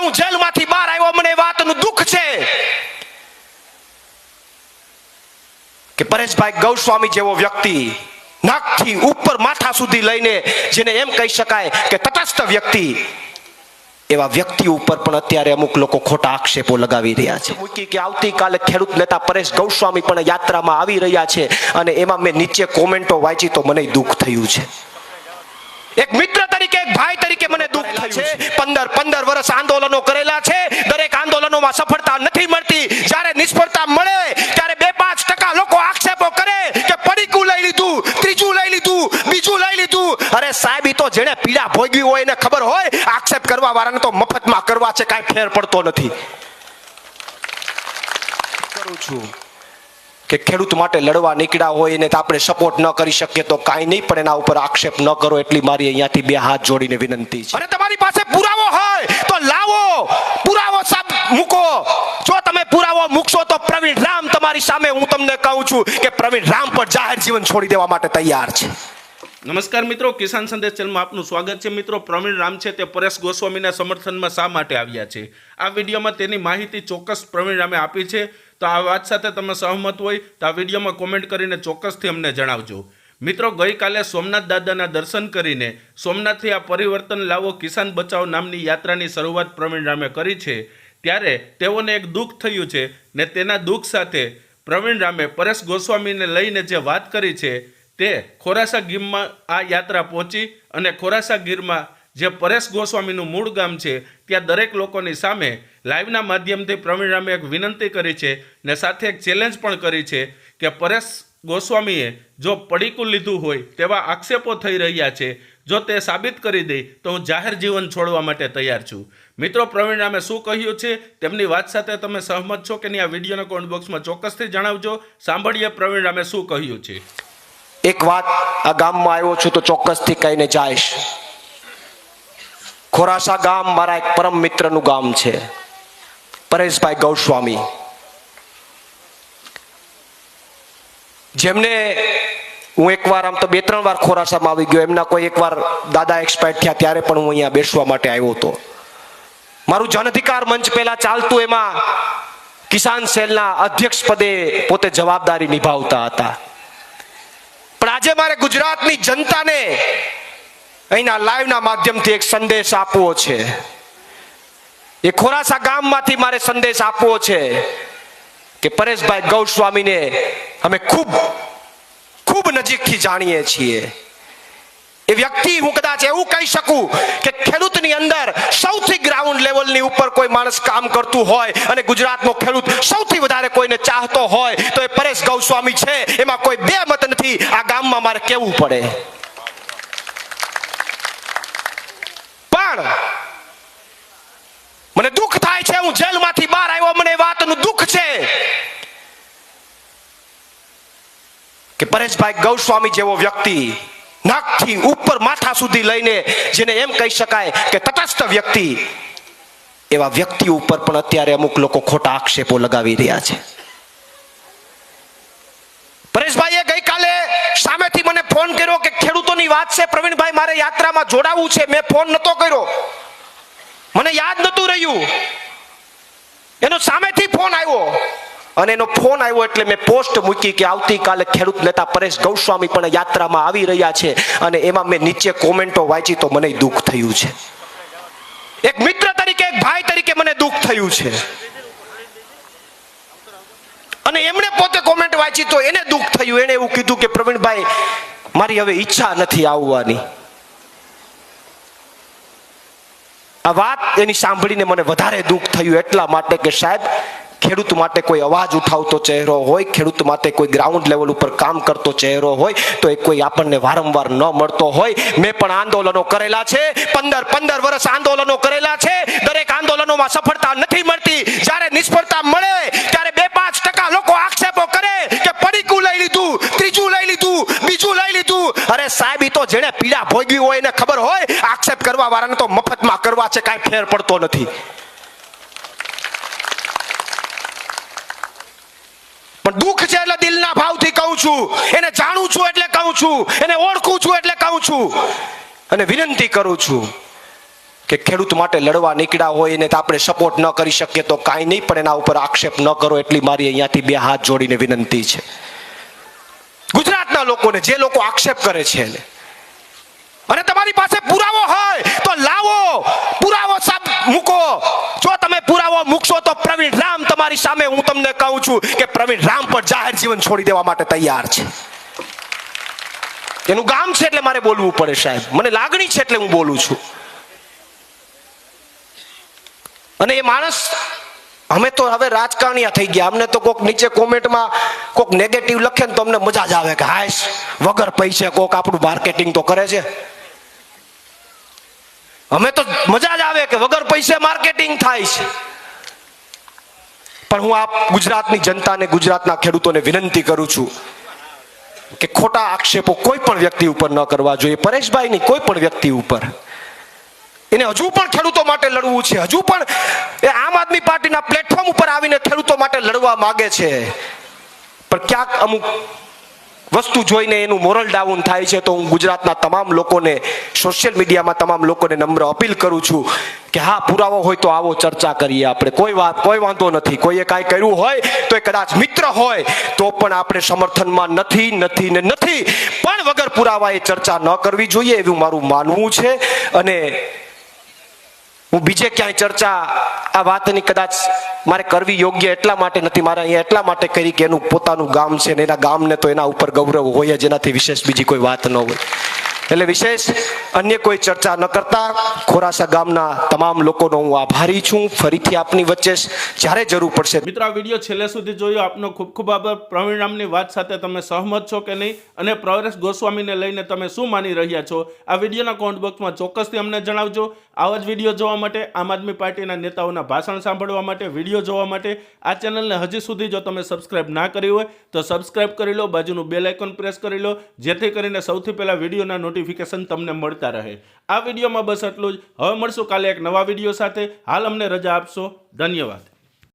હું જેલમાંથી બહાર આવ્યો, મને વાતનું દુઃખ છે કે પરેશભાઈ ગૌસ્વામી જેવો વ્યક્તિ, નાકથી ઉપર માથા સુધી લઈને જેને એમ કહી શકાય કે તટસ્થ વ્યક્તિ, એવા વ્યક્તિ ઉપર પણ અત્યારે અમુક લોકો ખોટા આક્ષેપો લગાવી રહ્યા છે. મૂકી કે આવતીકાલે ખેડૂત નેતા પરેશ ગૌસ્વામી પણ યાત્રામાં આવી રહ્યા છે, અને એમાં મેં નીચે કોમેન્ટો વાંચી તો મને દુઃખ થયું છે. એક મિત્ર તરીકે, એક ભાઈ તરીકે મને દુઃખ થયું છે. 15 વર્ષ આંદોલનો કરેલા છે, દરેક આંદોલનોમાં સફળતા નથી મળતી. જ્યારે નિષ્ફળતા મળે ત્યારે 2-5% લોકો આક્ષેપો કરે કે પડીકું લઈ લીધું, ત્રીજું લઈ લીધું, બીજું લઈ લીધું. અરે સાહેબ, ઈ તો જેને પીડા ભોગવી હોય એને ખબર હોય. આક્ષેપ કરવા વાળાને તો મફતમાં કરવા છે, કાંઈ ફેર પડતો નથી. કરું છું કે ખેડૂત માટે લડવા નીકળ્યા હોય ને આપણે સપોર્ટ ન કરી શકીએ તો કાંઈ નહીં, પણ એના ઉપર આક્ષેપ ન કરો એટલી મારી અહીંયાથી 2 હાથ જોડીને વિનંતી છે. અને તમારી પાસે પુરાવો હોય તો લાવો, પુરાવો મૂકો. જો તમે પુરાવો મૂકશો તો પ્રવીણ રામ તમારી સામે, હું તમને કહું છું કે પ્રવીણ રામ પર જાહેર જીવન છોડી દેવા માટે તૈયાર છે. નમસ્કાર મિત્રો, કિસાન સંદેશ ચેનલમાં આપનું સ્વાગત છે. મિત્રો, પ્રવીણ રામ છે તે પરેશ ગોસ્વામીના સમર્થનમાં શા માટે આવ્યા છે, આ વિડીયોમાં તેની માહિતી ચોક્કસ પ્રવીણ રામે આપી છે. તો આ વાત સાથે તમે સહમત હોય તો આ વિડીયોમાં કોમેન્ટ કરીને ચોક્કસથી અમને જણાવજો. મિત્રો, ગઈકાલે સોમનાથ દાદાના દર્શન કરીને સોમનાથથી આ પરિવર્તન લાવો કિસાન બચાવ નામની યાત્રાની શરૂઆત પ્રવીણ રામે કરી છે. ત્યારે તેઓને એક દુઃખ થયું છે, ને તેના દુઃખ સાથે પ્રવીણ રામે પરેશ ગોસ્વામીને લઈને જે વાત કરી છે તે ખોરાસા ગીરમાં આ યાત્રા પહોંચી, અને ખોરાસા ગીરમાં જે પરેશ ગોસ્વામીનું મૂળ ગામ છે ત્યાં દરેક લોકોની સામે લાઈવના માધ્યમથી પ્રવીણ રામે એક વિનંતી કરી છે, ને સાથે એક ચેલેન્જ પણ કરી છે કે પરેશ ગોસ્વામીએ જો પડીકું લીધું હોય તેવા આક્ષેપો થઈ રહ્યા છે, જો તે સાબિત કરી દે તો હું જાહેર જીવન છોડવા માટે તૈયાર છું. મિત્રો, પ્રવીણ રામે શું કહ્યું છે તેમની વાત સાથે તમે સહમત છો કે નહીં, આ વિડીયોના કોમેન્ટ બોક્સમાં ચોક્કસથી જણાવજો. સાંભળીએ પ્રવીણ રામે શું કહ્યું છે. એક વાત, આ ગામમાં આવ્યો છું તો ચોક્કસથી કહીને જાઈશ. ખોરાસા ગામ મારા એક પરમ મિત્રનું ગામ છે, પરેશભાઈ ગૌસ્વામી, જેમને હું એકવાર, આમ તો 2-3 વાર ખોરાસામાં આવી ગયો. એમના કોઈ એકવાર દાદા એક્સપાયર થયા ત્યારે પણ હું અહીંયા બેસવા માટે આવ્યો હતો. મારું જન અધિકાર મંચ પહેલા ચાલતું, એમાં કિસાન સેલના અધ્યક્ષ પદે પોતે જવાબદારી નિભાવતા હતા. પણ આજે મારે ગુજરાતની જનતાને અહીંના લાઈવના માધ્યમથી એક સંદેશ આપવો છે. એ ખોરાસા ગામમાંથી મારે સંદેશ આપવો છે કે પરેશભાઈ ગૌસ્વામીને અમે ખૂબ ખૂબ નજીકથી જાણીએ છીએ. એ વ્યક્તિ, હું કદાચ એવું કહી શકું કે ખેડૂતની અંદર સૌથી ગ્રાઉન્ડ લેવલની ઉપર કોઈ માણસ કામ કરતું હોય અને ગુજરાતનો ખેડૂત સૌથી વધારે કોઈને ચાહતો હોય તો એ પરેશ ગૌસ્વામી છે. એમાં કોઈ બે મત નથી. આ ગામમાં મારે કહેવું પડે. પણ મને દુઃખ થાય છે, હું જેલમાંથી બહાર આવ્યો, મને વાતનું દુઃખ છે કે પરેશભાઈ ગૌસ્વામી જેવો વ્યક્તિ, નાકથી ઉપર માથા સુધી લઈને જેને એમ કહી શકાય કે તટસ્થ વ્યક્તિ, એવા વ્યક્તિ ઉપર પણ અત્યારે અમુક લોકો ખોટા આક્ષેપો લગાવી રહ્યા છે. પરેશભાઈએ ગઈકાલે સામેથી મને ફોન કર્યો કે ખેડૂતોની વાત છે પ્રવીણભાઈ, મારે યાત્રામાં જોડાવું છે. મેં ફોન નતો કર્યો, મને યાદ નતું રહ્યું. એનો સામેથી ફોન આવ્યો, અને એનો ફોન આવ્યો એટલે મેં પોસ્ટ મૂકી કે આવતીકાલે ખેડૂત નેતા પરેશ ગૌસ્વામી પણ યાત્રામાં આવી રહ્યા છે, અને એમાં મેં નીચે કોમેન્ટો વાંચી તો મને દુઃખ થયું છે. એક મિત્ર તરીકે, એક ભાઈ તરીકે મને દુઃખ થયું છે. અને એમણે પોતે કોમેન્ટ વાંચી તો એને દુઃખ થયું. એને એવું કીધું કે પ્રવીણભાઈ, મારી હવે ઈચ્છા નથી આવવાની. આ વાત એની સાંભળીને મને વધારે દુઃખ થયું, એટલા માટે કે સાહેબ, ખેડૂત માટે કોઈ અવાજ ઉઠાવતો ચહેરો હોય, ખેડૂત માટે કોઈ ગ્રાઉન્ડ લેવલ ઉપર કામ કરતો ચહેરો હોય તો એ કોઈ આપણને વારંવાર ન મળતો હોય. મેં પણ આંદોલનો કરેલા છે, 15 વર્ષ આંદોલનો કરેલા છે, દરેક આંદોલનોમાં સફળતા નથી મળતી. જ્યારે નિષ્ફળતા મળે ત્યારે 2-5% લોકો આક્ષેપો કરે કે પડીકું લઈ લીધું, ત્રીજું લઈ લીધું, બીજું લઈ લીધું. અરે સાહેબ, ઈ તો જેને પીડા ભોગવી હોય એને ખબર હોય. આક્ષેપ કરવા વાળાને તો મફતમાં કરવા છે, કાંઈ ફેર પડતો નથી. પણ દુઃખ છે એટલે દિલના ભાવથી કહું છું, એને જાણું છું એટલે કહું છું, એને ઓળખું છું એટલે કહું છું, અને વિનંતી કરું છું કે ખેડૂત માટે લડવા નીકળ્યા હોય ને આપણે સપોર્ટ ન કરી શકીએ તો કાંઈ નહીં, પણ એના ઉપર આક્ષેપ ન કરો એટલી મારી અહીંયાથી 2 હાથ જોડીને વિનંતી છે ગુજરાતના લોકોને, જે લોકો આક્ષેપ કરે છે એને. અને તમારી પાસે પુરાવો હોય તો લાવો, પુરાવો મૂકો. જો તમે પુરાવો મૂકશો તો પ્રવીણ રામ તમારી સામે હું તમને કહું છું કે પ્રવીણ રામ પણ જાહેર જીવન છોડી દેવા માટે તૈયાર છે. એનું ગામ છે એટલે મારે બોલવું પડે સાહેબ, મને લાગણી છે એટલે હું બોલું છું. અને એ માણસ, અમે તો હવે રાજકારણીયા થઈ ગયા. અમને તો કોક નીચે કોમેન્ટમાં કોક નેગેટિવ લખે ને તો અમને મજા જ આવે કે હાશ વગર પૈસે કોક આપણું માર્કેટિંગ તો કરે છે. અમે તો મજા જ આવે કે વગર પૈસે માર્કેટિંગ થાય છે. પણ હું આપ ગુજરાતની જનતાને, ગુજરાતના ખેડૂતોને વિનંતી કરું છું કે ખોટા આક્ષેપો કોઈ પણ વ્યક્તિ ઉપર ન કરવા જોઈએ. પરેશભાઈની કોઈ પણ વ્યક્તિ ઉપર, એને હજુ પણ ખેડૂતો માટે લડવું છે. હજુ પણ એ આમ આદમી પાર્ટીના પ્લેટફોર્મ ઉપર આવીને ખેડૂતો માટે લડવા માંગે છે. પણ ક્યાંક અમુક વસ્તુ જોઈને એનું મોરલ ડાઉન થાય છે. તો હું ગુજરાતના તમામ લોકોને, સોશિયલ મીડિયામાં તમામ લોકોને નમ્ર અપીલ કરું છું કે હા, પુરાવો હોય તો આવો ચર્ચા કરીએ આપણે. કોઈ વાંધો નથી. કોઈએ કાંઈ કર્યું હોય તો એ કદાચ મિત્ર હોય તો પણ આપણે સમર્થનમાં નથી ને નથી, પણ વગર પુરાવા એ ચર્ચા ન કરવી જોઈએ એવું મારું માનવું છે. અને હું બીજે ક્યાંય ચર્ચા આ વાતની કદાચ મારે કરવી યોગ્ય એટલા માટે નથી, મારે અહીંયા એટલા માટે કરી કે એનું પોતાનું ગામ છે ને એના ગામને તો એના ઉપર ગૌરવ હોય જ, એનાથી વિશેષ બીજી કોઈ વાત ન હોય. એટલે વિશેષ અન્ય કોઈ ચર્ચા ન કરતા ખોરાસા ગામના તમામ લોકોનો હું આભારી છું. ફરીથી આપની વચ્ચે જ્યારે જરૂર પડશે. મિત્રો, આ વિડીયો છેલ્લે સુધી જોયો, આપનો ખૂબ ખૂબ આભાર. પ્રવીણ રામની વાત સાથે તમે સહમત છો કે નહીં, અને પરેશ ગોસ્વામીને લઈને તમે શું માની રહ્યા છો, આ વિડીયોના કોમેન્ટ બોક્સમાં ચોક્કસથી અમને જણાવજો. આવા જ વિડીયો જોવા માટે, આમ આદમી પાર્ટીના નેતાઓના ભાષણ સાંભળવા માટે, વિડીયો જોવા માટે આ ચેનલને હજી સુધી જો તમે સબસ્ક્રાઇબ ના કરી હોય તો સબસ્ક્રાઇબ કરી લો, બાજુનું બેલ આઇકોન પ્રેસ કરી લો, જેથી કરીને સૌથી પહેલા વિડીયોના નોટિફિકેશન તમને મળતા રહે. આ વિડીયોમાં બસ એટલું જ. હવે મળશું કાલે એક નવા વિડીયો સાથે. હાલ અમને રજા આપશો. ધન્યવાદ.